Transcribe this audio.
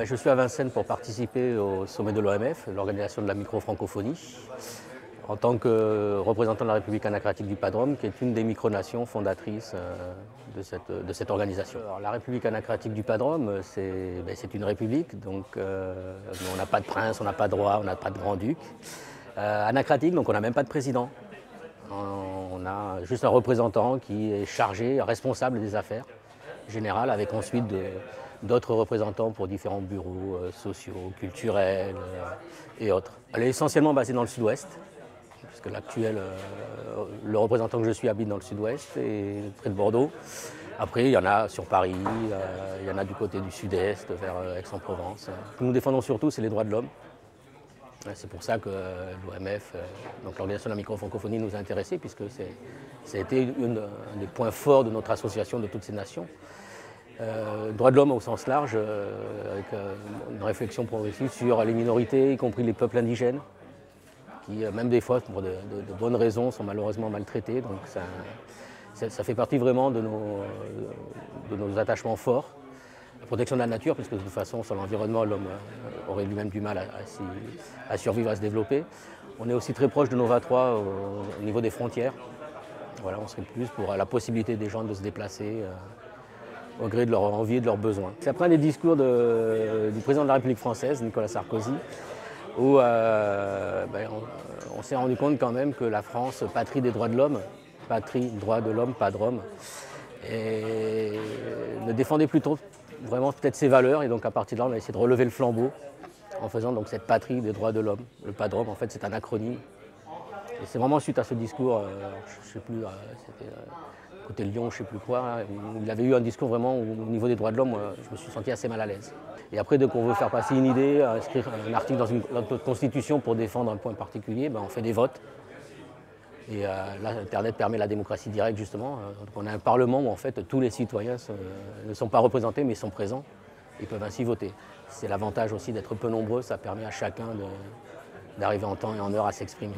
Je suis à Vincennes pour participer au sommet de l'OMF, l'Organisation de la micro-francophonie, en tant que représentant de la République anacratique du Padrum, qui est une des micronations fondatrices de cette organisation. Alors, la République anacratique du Padrum, c'est une république, donc on n'a pas de prince, on n'a pas de roi, on n'a pas de grand-duc. Anacratique, donc on n'a même pas de président. On a juste un représentant qui est chargé, responsable des affaires générales, avec ensuite d'autres représentants pour différents bureaux sociaux, culturels et autres. Elle est essentiellement basée dans le sud-ouest, puisque le représentant que je suis habite dans le sud-ouest et près de Bordeaux. Après, il y en a sur Paris, il y en a du côté du sud-est, vers Aix-en-Provence. Ce que nous défendons surtout, c'est les droits de l'homme. C'est pour ça que l'OMF, donc l'Organisation de la micro-francophonie, nous a intéressés, puisque ça a été un des points forts de notre association de toutes ces nations. Droits de l'homme au sens large, avec une réflexion progressive sur les minorités, y compris les peuples indigènes, qui même des fois, pour de bonnes raisons, sont malheureusement maltraités. Donc ça fait partie vraiment de nos attachements forts. La protection de la nature, puisque de toute façon, sur l'environnement, l'homme aurait lui-même du mal à survivre, à se développer. On est aussi très proche de Nova 3 au niveau des frontières. Voilà, on serait plus pour la possibilité des gens de se déplacer au gré de leur envie et de leurs besoins. C'est après les discours du président de la République française, Nicolas Sarkozy, où on s'est rendu compte quand même que la France, patrie des droits de l'homme, patrie, droit de l'homme, pas de Rome, et ne défendait plus trop vraiment peut-être ses valeurs, et donc à partir de là on a essayé de relever le flambeau en faisant donc cette patrie des droits de l'homme. Le pas de Rome, en fait, c'est un acronyme. Et c'est vraiment suite à ce discours, je ne sais plus, c'était côté Lyon, je ne sais plus quoi, il avait eu un discours vraiment où, au niveau des droits de l'homme, je me suis senti assez mal à l'aise. Et après, dès qu'on veut faire passer une idée, inscrire un article dans notre constitution pour défendre un point particulier, on fait des votes. Et là, Internet permet la démocratie directe, justement. Donc on a un parlement où en fait tous les citoyens ne sont pas représentés, mais sont présents. Ils peuvent ainsi voter. C'est l'avantage aussi d'être peu nombreux, ça permet à chacun d'arriver en temps et en heure à s'exprimer.